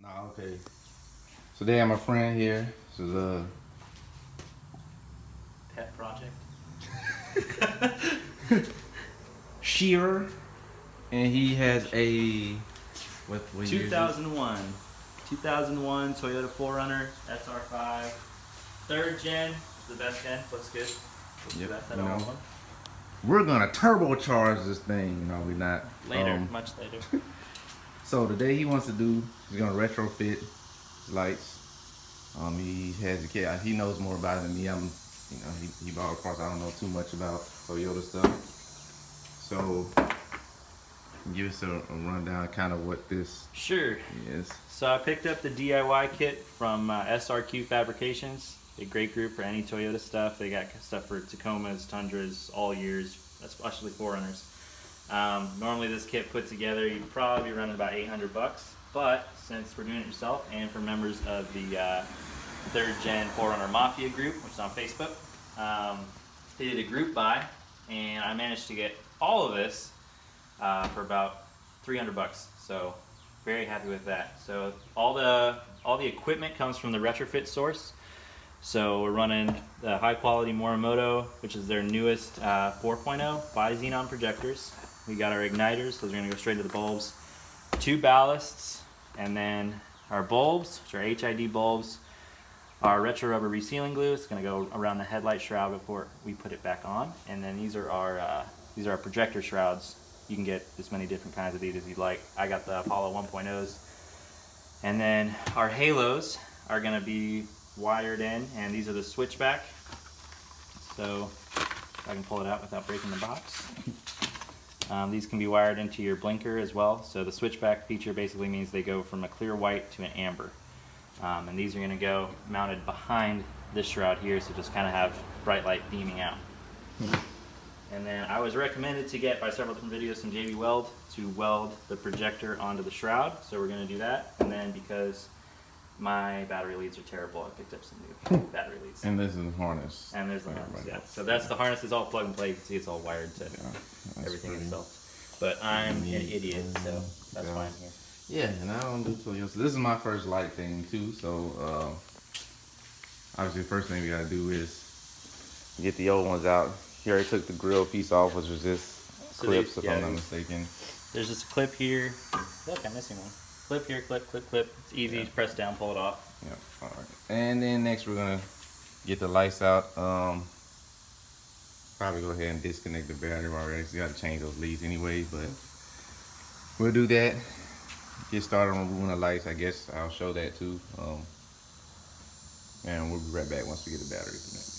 Oh, okay. So they have my friend here. This is a pet project. shearer, and he has a what 2001 Toyota 4Runner SR5, third gen. The best gen. Looks good. Yep, Best you know. all one. We're gonna turbocharge this thing. No, we're not. Later, much later. So today he wants to do. He's gonna retrofit lights. He has a kit. He knows more about it than me. He bought a car. So I don't know too much about Toyota stuff. So give us a rundown, kind of what this Sure. is. So I picked up the DIY kit from SRQ Fabrications. A great group for any Toyota stuff. They got stuff for Tacomas, Tundras, all years, especially 4Runners. Normally this kit put together, you'd probably be running about $800, but since we're doing it yourself and for members of the third gen 4Runner Mafia group, which is on Facebook, they did a group buy, and I managed to get all of this for about $300. So very happy with that. So all the equipment comes from the Retrofit source. So we're running the high quality Morimoto, which is their newest 4.0 bi-xenon projectors. We got our igniters, those are gonna go straight to the bulbs. 2 ballasts, and then our bulbs, which are HID bulbs. Our retro rubber resealing glue is gonna go around the headlight shroud before we put it back on. And then these are our projector shrouds. You can get as many different kinds of these as you'd like. I got the Apollo 1.0s. And then our halos are gonna be wired in, and these are the switchback. So if I can pull it out without breaking the box. These can be wired into your blinker as well. So the switchback feature basically means they go from a clear white to an amber. And these are gonna go mounted behind this shroud here, so just kind of have bright light beaming out. And then I was recommended to get by several different videos from JB Weld to weld the projector onto the shroud. So we're gonna do that. And then because my battery leads are terrible, I picked up some new battery leads. And this is the harness. And there's the harness, yeah. So that's the harness, is all plug and play. You can see it's all wired to everything itself. But I'm an idiot, so that's why I'm here. Yeah, and I don't do Toyota. So this is my first light thing too. So obviously the first thing we gotta do is get the old ones out. He already took the grill piece off, which was this clips, if I'm not mistaken. There's just a clip here. Look, I'm missing one. Clip here, clip, clip, clip. It's easy. Just press down, pull it off. Yep. All right. And then next we're gonna get the lights out. Probably go ahead and disconnect the battery already. So you gotta change those leads anyway, but we'll do that. Get started on removing the lights. I guess I'll show that too. And we'll be right back once we get the battery connected.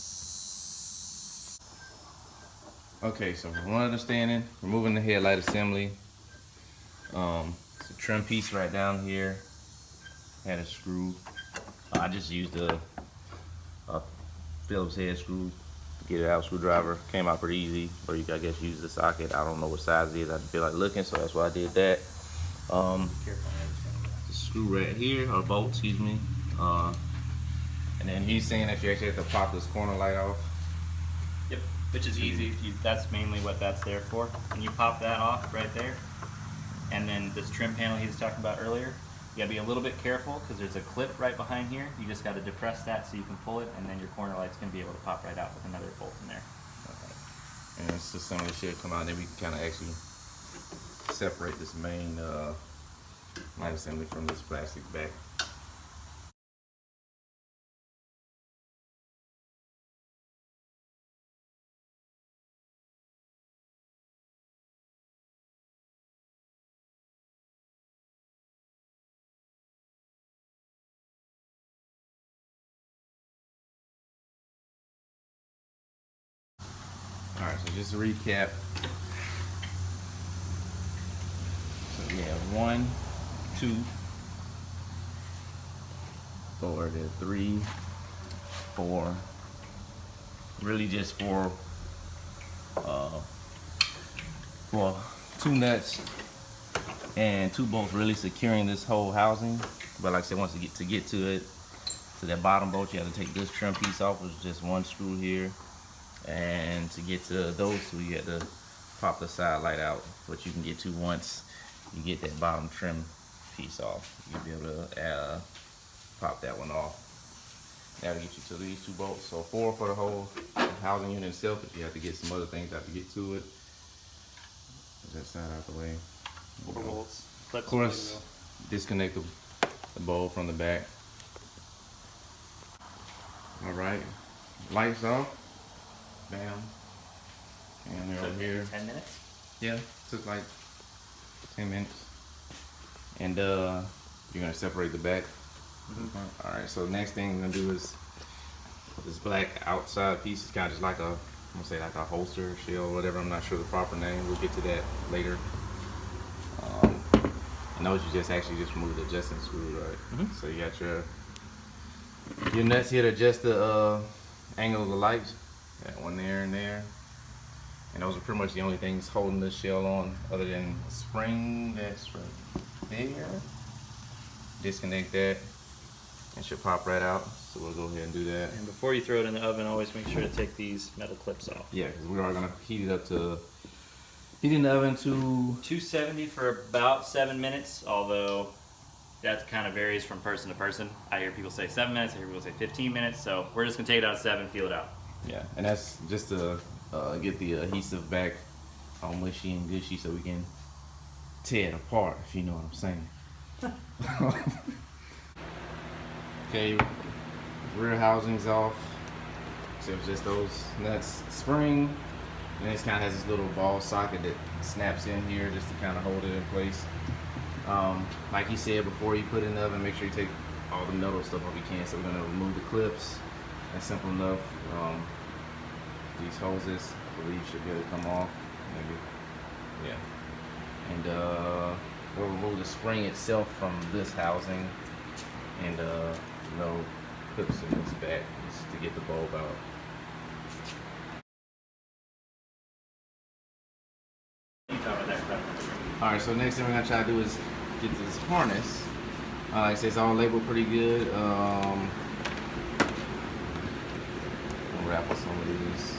Okay, so from one understanding, removing the headlight assembly. It's a trim piece right down here. Had a screw. I just used a Phillips head screw to get it out. Screwdriver came out pretty easy. Or you can, I guess, use the socket. I don't know what size it is. I didn't feel like looking, so that's why I did that. The screw right here, or bolt, excuse me. And then he's saying that you actually have to pop this corner light off. Yep, which is easy. That's mainly what that's there for. And you pop that off right there. And then this trim panel he was talking about earlier, you gotta be a little bit careful because there's a clip right behind here. You just gotta depress that so you can pull it, and then your corner light's gonna be able to pop right out with another bolt in there. Okay. And it's just some of the shit come out, and then we can kind of actually separate this main light assembly from this plastic back. Alright, so just to recap. So we have 1, 2, 4, 3, 4. Really just for 2 nuts and 2 bolts really securing this whole housing. But like I said, once you get to it, to that bottom bolt, you have to take this trim piece off, which is just 1 screw here. And to get to those 2, you have to pop the side light out, which you can get to once you get that bottom trim piece off. You'll be able to pop that one off. That'll get you to these 2 bolts. So 4 for the whole housing unit itself, but you have to get some other things out to get to it. Get that side out the way. 4 bolts. Of course, disconnect the bulb from the back. All right, lights off. Bam. And they're over here. 10 minutes? Yeah, took like 10 minutes. And you're gonna separate the back. All right, so the next thing we're gonna do is this black outside piece is kind of just like I'm gonna say like a holster, shell, whatever. I'm not sure the proper name. We'll get to that later. And those you just remove the adjusting screw, right? So you got your nuts here to adjust the angle of the lights. Got one there and there. And those are pretty much the only things holding this shell on, other than a spring that's right there. Disconnect that. It should pop right out. So we'll go ahead and do that. And before you throw it in the oven, always make sure to take these metal clips off. Yeah, because we are gonna heat it up to in the oven to 270 for about 7 minutes, although that kind of varies from person to person. I hear people say 7 minutes, I hear people say 15 minutes, so we're just gonna take it out of 7, feel it out. Yeah, and that's just to get the adhesive back all mushy and gushy so we can tear it apart, if you know what I'm saying. Okay, rear housing's off. So it's just those nuts, spring, and it kind of has this little ball socket that snaps in here just to kind of hold it in place. Like he said, before you put it in the oven, make sure you take all the metal stuff off you can. So we're gonna remove the clips. That's simple enough. These hoses, I believe, should be able to come off. Maybe, yeah. And we'll remove the spring itself from this housing, and no clips in this back just to get the bulb out. Alright, so next thing we're gonna try to do is get this harness. Like I said, it's all labeled pretty good. I'll wrap up some of these.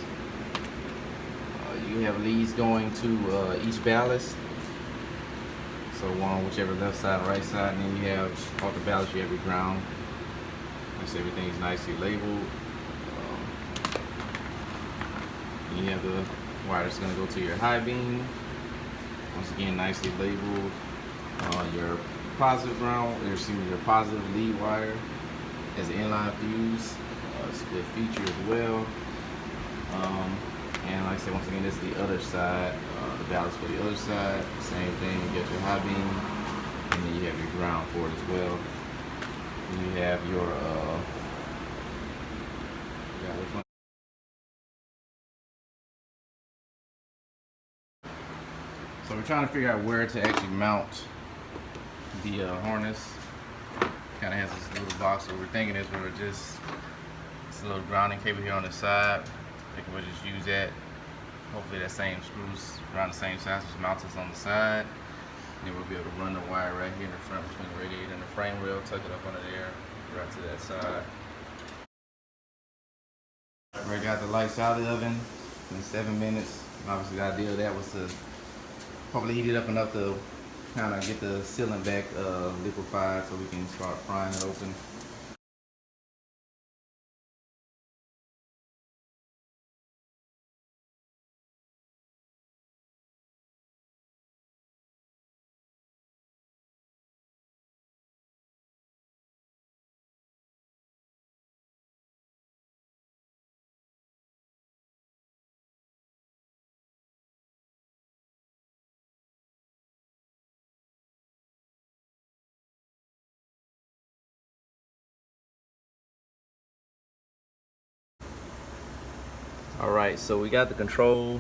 You have leads going to each ballast. So one on whichever left side, right side, and then you have off the ballast you have your ground. So everything is nicely labeled. And you have the wire that's going to go to your high beam. Once again, nicely labeled. Your positive ground, your positive lead wire has an inline fuse. It's a good feature as well. And like I said, once again, this is the other side. The ballast for the other side. Same thing. You get your high beam, and then you have your ground for it as well. And you have your so we're trying to figure out where to actually mount the harness. Kind of has this little box. So we're thinking is we're just it's a little grounding cable here on the side. I think we'll just use that. Hopefully that same screws around the same size, just mounts us on the side. And then we'll be able to run the wire right here in the front between the radiator and the frame rail, tuck it up under there, right to that side. Already got the lights out of the oven in 7 minutes. Obviously the idea of that was to hopefully heat it up enough to kind of get the sealant back liquefied so we can start frying it open. Alright, so we got the control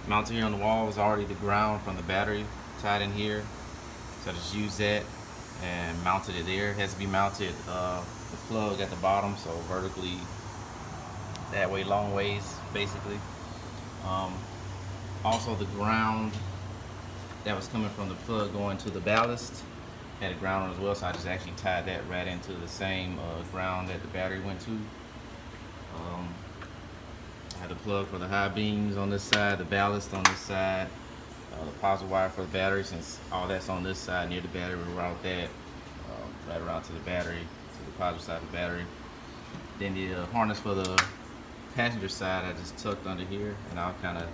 mounted here on the wall. Is already the ground from the battery tied in here. So I just use that and mounted it there. It has to be mounted the plug at the bottom, so vertically that way, long ways basically. Also the ground that was coming from the plug going to the ballast had a ground on as well, so I just actually tied that right into the same ground that the battery went to. I had the plug for the high beams on this side, the ballast on this side, the positive wire for the battery, since all that's on this side near the battery, we route that right around to the battery, to the positive side of the battery. Then the harness for the passenger side I just tucked under here, and I'll kind of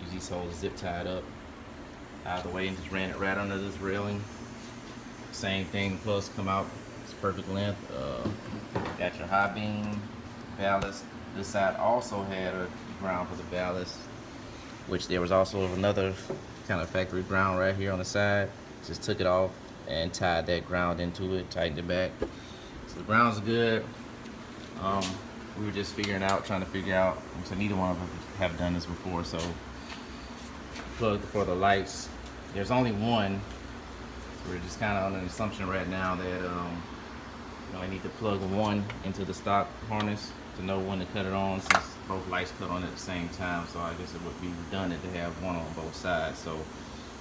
use these holes zip tied up out of the way and just ran it right under this railing. Same thing, plugs come out, it's perfect length. Got your high beam ballast. This side also had a ground for the ballast, which there was also another kind of factory ground right here on the side. Just took it off and tied that ground into it, tightened it back. So the ground's good. We were just trying to figure out, so neither one of us have done this before, so plug for the lights. There's only one, so we're just kind of on an assumption right now that I need to plug one into the stock harness to know when to cut it on, since both lights cut on at the same time. So I guess it would be redundant to have one on both sides. So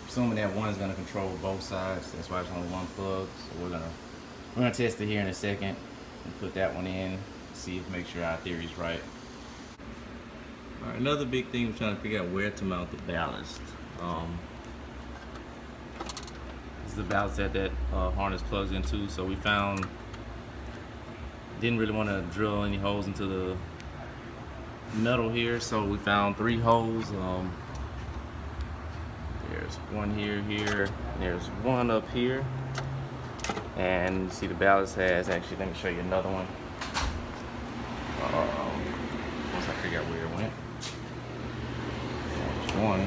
assuming that one is going to control both sides, that's why it's only one plug. So we're gonna test it here in a second and put that one in, make sure our theory is right. All right, another big thing, we're trying to figure out where to mount the ballast. This is the ballast that harness plugs into. So we found, didn't really want to drill any holes into the metal here, so we found 3 holes. There's one here, there's one up here, and you see the ballast has, actually let me show you another one. Once I figure out where it went. There's one.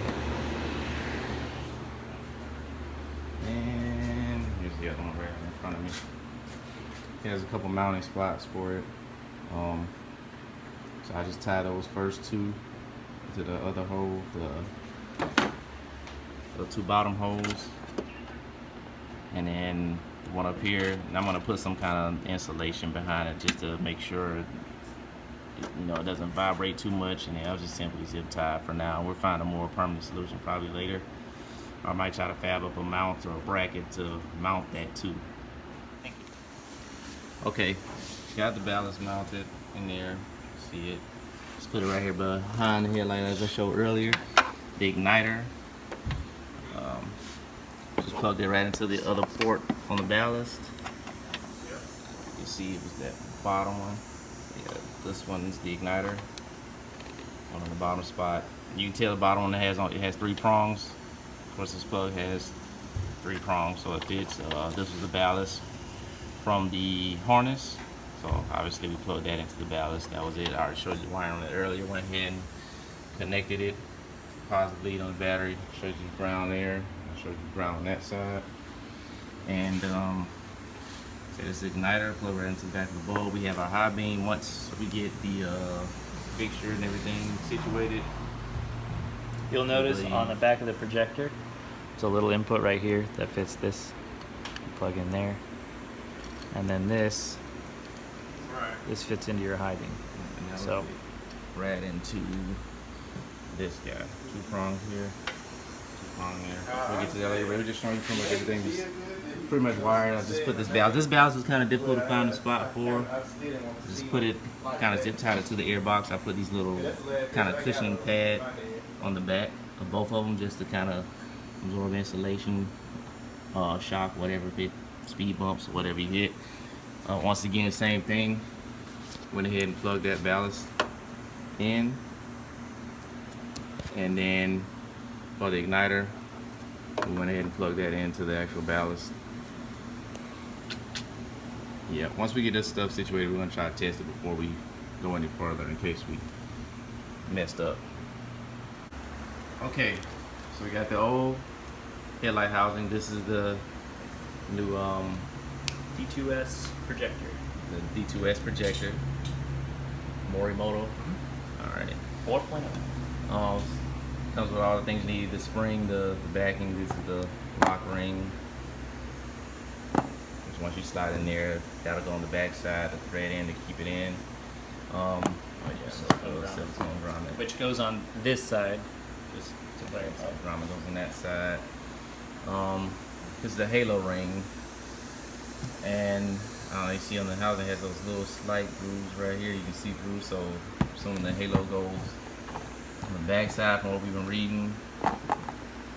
And here's the other one right in front of me. It has a couple mounting spots for it. So I just tie those first 2 to the other hole, the 2 bottom holes. And then the one up here, and I'm gonna put some kind of insulation behind it just to make sure it doesn't vibrate too much, and I'll just simply zip tie for now. We'll find a more permanent solution probably later. I might try to fab up a mount or a bracket to mount that too. Thank you. Okay, got the ballast mounted in there. See it? Just put it right here behind the headlight as I showed earlier. The igniter. Just plugged it right into the other port on the ballast. You see it was that bottom one. Yeah, this one is the igniter. One on the bottom spot. You can tell the bottom one it has 3 prongs. Of course, this plug has 3 prongs, so it fits. This was the ballast from the harness. So obviously we plugged that into the ballast. That was it. I already showed you the wiring on it earlier. Went ahead and connected it. Positive lead on the battery. Showed you the ground there. I showed you the ground on that side. And so this igniter, plug right into the back of the bulb. We have our high beam. Once we get the fixture and everything situated, You'll notice on the back of the projector, it's a little input right here that fits this. You plug in there, and then this fits into your high beam. So right into this guy. 2 prongs here, 2 prongs there. We'll get to that later. We're just showing you pretty much everything is pretty much wired. I just put this ballast. This ballast was kind of difficult to find a spot for. Just put it, kind of zip tied it to the air box. I put these little kind of cushioning pad on the back of both of them just to kind of absorb insulation, shock, whatever, if it speed bumps, whatever you hit. Once again, same thing. Went ahead and plugged that ballast in, and then for the igniter, we went ahead and plugged that into the actual ballast. Yeah, once we get this stuff situated, we're gonna try to test it before we go any further in case we messed up. Okay, so we got the old headlight housing. This is the new D2S projector. the D2S projector. Morimoto. Alright. 4.0. Comes with all the things you need. The spring, the backing, this is the lock ring. Which once you slide in there, that'll go on the back side, the thread end to keep it in. Silicone grommet. Which goes on this side. Just to Grommet clarify. goes on that side. This is the halo ring. And you see on the housing, it has those little slight grooves right here. You can see through, so assuming the halo goes on the back side from what we've been reading.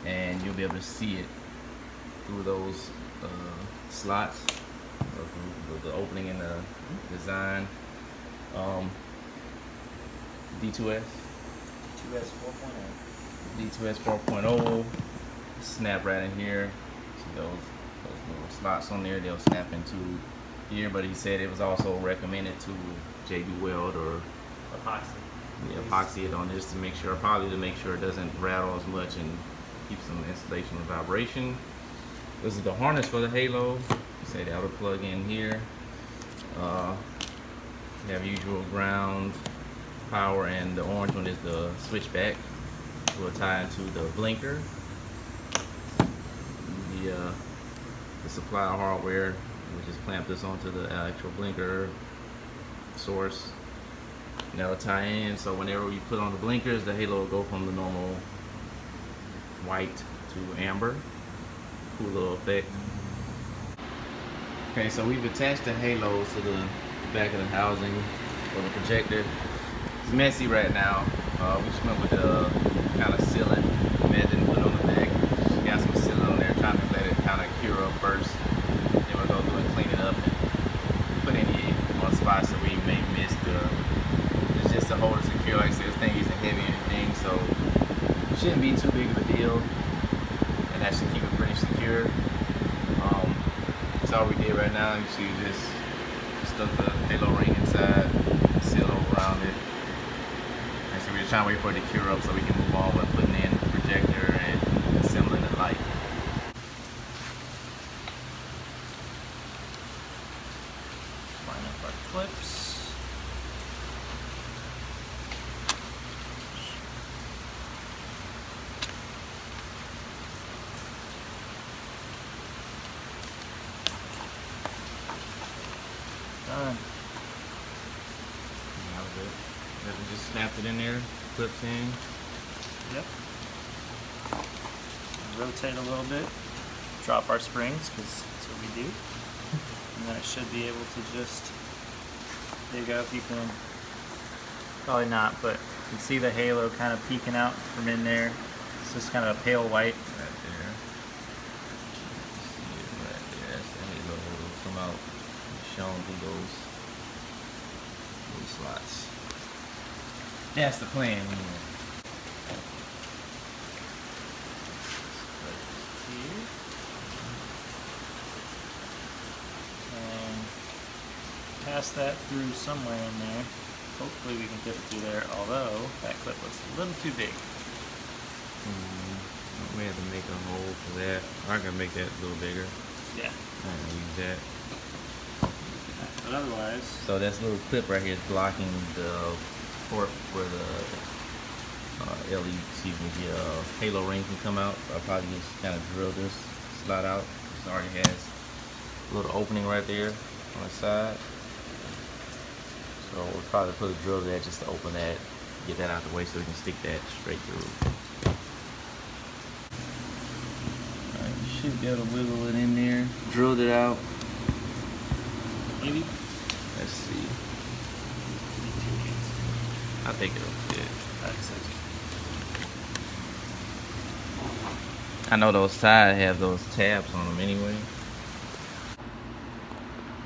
And be able to see it through those slots, or through the opening in the design. D2S. D2S 4.0. D2S 4.0. Snap right in here. See those little slots on there, they'll snap into here, but he said it was also recommended to JB Weld or epoxy it on this to make sure, probably to make sure it doesn't rattle as much and keep some installation and vibration. This is the harness for the Halo. Say the outer plug in here. You have usual ground, power, and the orange one is the switchback. We'll tie into the blinker. The supply hardware, we just clamp this onto the actual blinker source. And that'll tie in, so whenever we put on the blinkers, the Halo will go from the normal white to amber. Cool little effect. Okay, so we've attached the Halos to the back of the housing for the projector. It's messy right now. We just went with the kind of sealant method and put it on the back. Got some sealant on there, trying to let it kind of cure up first. Then we'll go through and clean it up and put any on spots that we may miss. It's just to hold it secure. Like I said, this thing isn't heavy or anything, so it shouldn't be too big of a deal. And that should keep it pretty secure. That's all we did right now. You see, just stuck the Halo ring inside, seal over around it. And so we're just trying to wait for it to cure up so we can move on with putting in the projector and assembling the light. Line up our clips. Done. That was it. Then we just snapped it in there, clips in. Yep. Rotate a little bit. Drop our springs, because that's what we do. And then it should be able to just dig up. You can, probably not, but you can see the Halo kind of peeking out from in there. It's just kind of a pale white. Right there. See it right there. That's the Halo. It'll come out shown through those slots. That's the plan. And pass that through somewhere in there. Hopefully we can fit it through there, although that clip looks a little too big. We have to make a hole for that. I can make that a little bigger. Yeah. I'm gonna use that. But otherwise... So this little clip right here is blocking the port where the the Halo ring can come out. So I'll probably just kind of drill this slot out. This already has a little opening right there on the side. So we'll probably put a drill there just to open that, get that out the way so we can stick that straight through. Alright, you should be able to wiggle it in there. Drilled it out. Maybe? Let's see. I think it'll fit. I know those sides have those tabs on them anyway.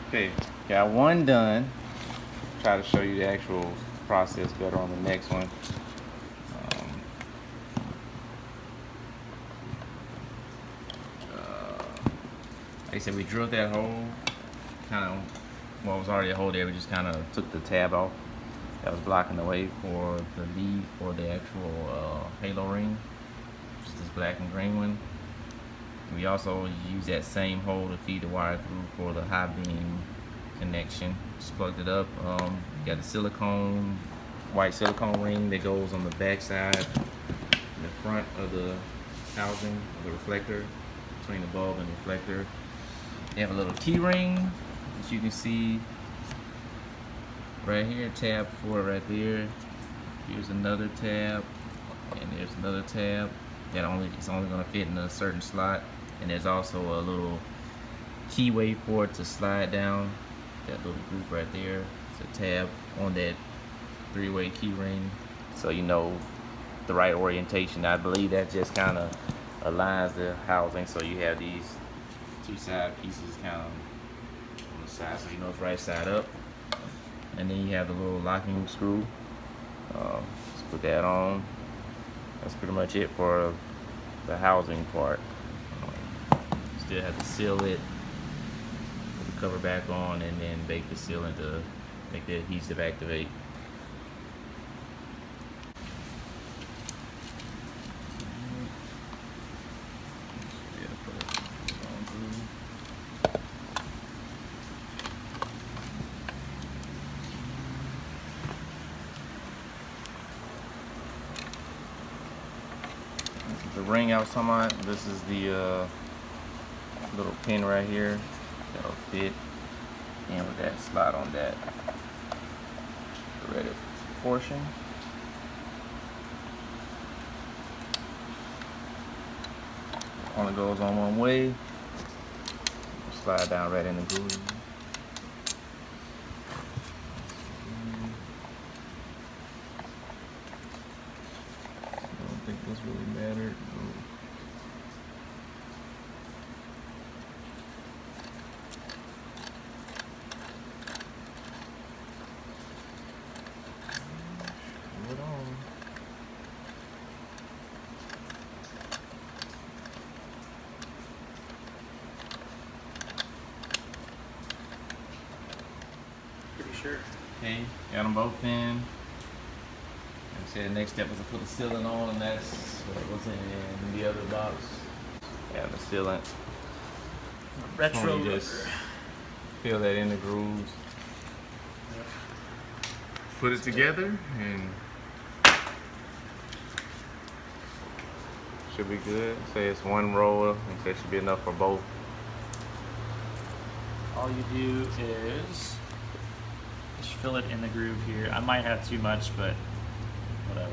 Okay, got one done. Try to show you the actual process better on the next one. Like I said, we drilled that hole. Kind of, well, it was already a hole there. We just kind of took the tab off that was blocking the way for the lead for the actual Halo ring, just this black and green one. We also use that same hole to feed the wire through for the high beam connection. Just plugged it up. Got the silicone, white silicone ring that goes on the back side, in the front of the housing, of the reflector, between the bulb and the reflector. You have a little key ring that you can see right here, tab 4 right there. Here's another tab, and there's another tab that it's only going to fit in a certain slot. And there's also a little keyway for it to slide down. That little group right there. It's a tab on that 3-way key ring, so you know the right orientation. I believe that just kind of aligns the housing, so you have these two side pieces kind of on the side, so you know it's right side up. And then you have the little locking screw. Just put that on. That's pretty much it for the housing part. Still have to seal it, put the cover back on, and then bake the sealant to make the adhesive activate. The ring I was talking about, this is the little pin right here that'll fit in with that slot on that threaded portion. Only goes on one way. Slide down right in the groove. I don't think this really mattered. Sure. Okay, got them both in. Like I said, the next step was to put the sealant on, and that's what was in the other box. Got the sealant. Retro. You just fill that in the grooves. Yep. Put it together, and should be good. Say it's one roller, and that should be enough for both. All you do is just fill it in the groove here. I might have too much, but whatever.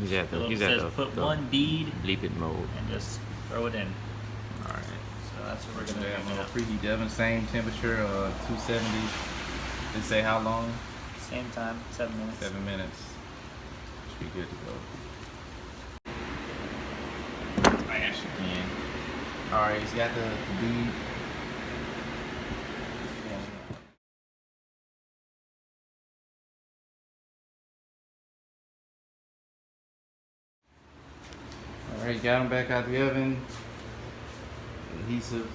It says put one bead bleep it mode and just throw it in. All right. So that's what we're gonna do now. Preheat the oven, same temperature, 270. Didn't say how long? Same time, 7 minutes. 7 minutes. Should be good to go. I actually can. All right, he's got the bead. Alright, got them back out the oven. Adhesive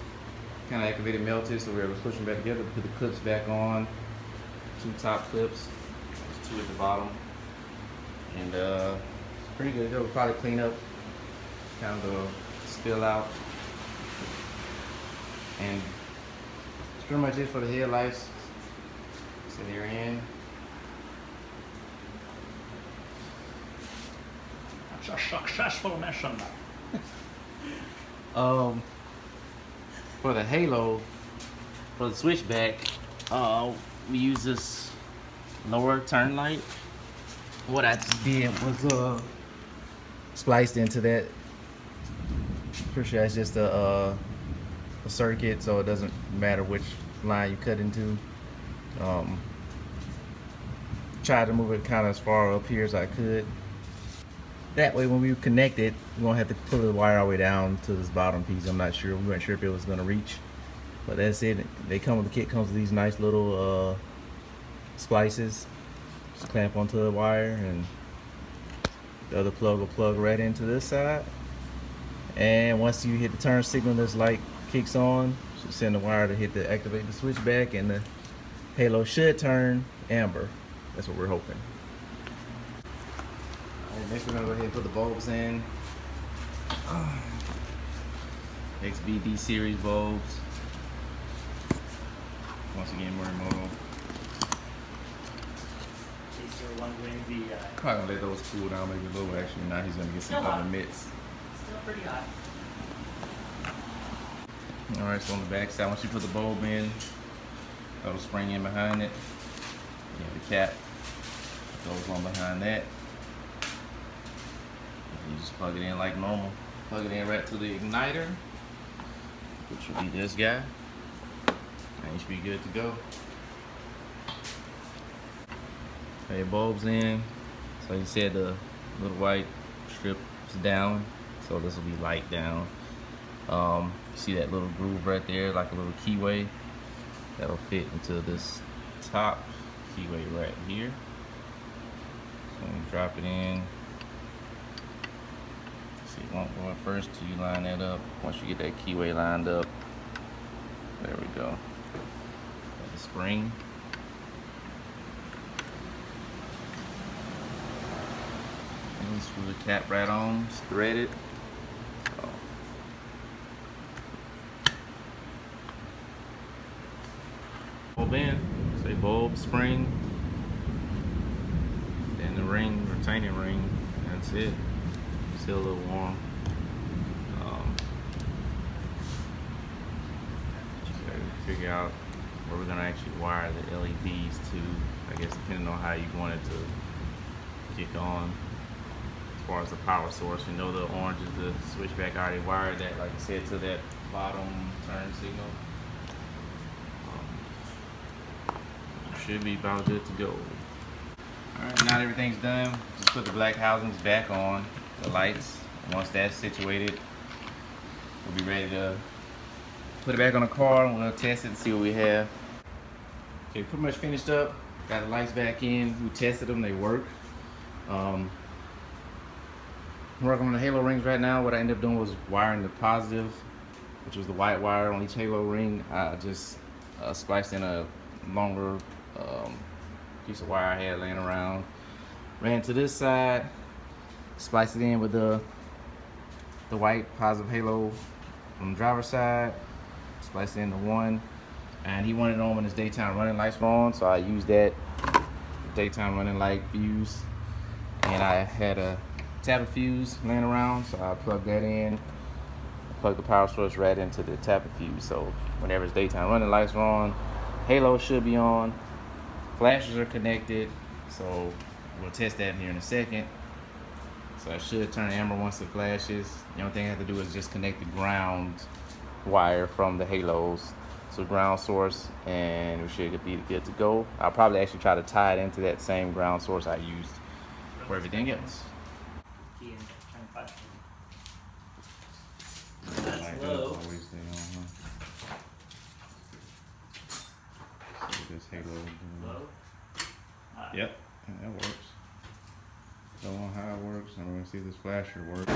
kind of activated, melted, so we were pushing back together. Put the clips back on. 2 top clips. There's 2 at the bottom. And pretty good. We'll probably clean up kind of the spill out. And that's pretty much it for the headlights. So they're in. A successful mission. For the halo, for the switchback, we use this lower turn light. What I just did was spliced into that. Pretty sure it's just a circuit, so it doesn't matter which line you cut into. Tried to move it kind of as far up here as I could. That way, when we connect it, we won't have to pull the wire all the way down to this bottom piece. I'm not sure. We weren't sure if it was going to reach, but that's it. They come with the kit. Comes with these nice little splices. Just clamp onto the wire, and the other plug will plug right into this side. And once you hit the turn signal, this light kicks on. Should send the wire to hit to activate the switchback, and the halo should turn amber. That's what we're hoping. Next we're gonna go ahead and put the bulbs in. XBD series bulbs. Once again, Morimoto. In case you're wondering, the Probably gonna let those cool down maybe a little. Actually, now he's gonna get some other mitts. still pretty hot. All right, so on the back side, once you put the bulb in, that'll spring in behind it. You have the cap goes on behind that. You just plug it in like normal. Plug it in right to the igniter, which will be this guy, and you should be good to go. Put your bulbs in. So you said the little white strip is down, So this will be light down. See that little groove right there, like a little keyway? That'll fit into this top keyway right here. So you drop it in. See, it won't go at first till you line that up. Once you get that keyway lined up, there we go. Got the spring. And screw the cap right on, just thread it. So. Bulb in, say bulb, spring, then the ring, retaining ring, that's it. Still a little warm. So figure out where we're gonna actually wire the LEDs to, I guess depending on how you want it to kick on. As far as the power source, we know the orange is the switchback. I already wired that, like I said, to that bottom turn signal. Should be about good to go. Alright, now that everything's done, just put the black housings back on, the lights. Once that's situated, we'll be ready to put it back on the car and we'll test it and see what we have. Okay, pretty much finished up. Got the lights back in. We tested them, they work. I'm working on the halo rings right now. What I ended up doing was wiring the positive, which was the white wire on each halo ring. I just spliced in a longer piece of wire I had laying around. Ran to this side, spliced it in with the white positive halo on the driver's side, spliced it into one, and he wanted it on when his daytime running lights were on, so I used that daytime running light fuse, and I had a tapper fuse laying around, so I plugged that in, plugged the power source right into the tapper fuse, so whenever his daytime running lights are on, halo should be on, flashes are connected, so we'll test that here in a second. So I should turn amber once it flashes. The only thing I have to do is just connect the ground wire from the halos to the ground source, and we should be good to go. I'll probably actually try to tie it into that same ground source I used for everything else. Key and turn flash. Like That's low. always stay on, huh? So this halo. Low? Yep, that works. Don't know how it works. I'm gonna see if this flasher works.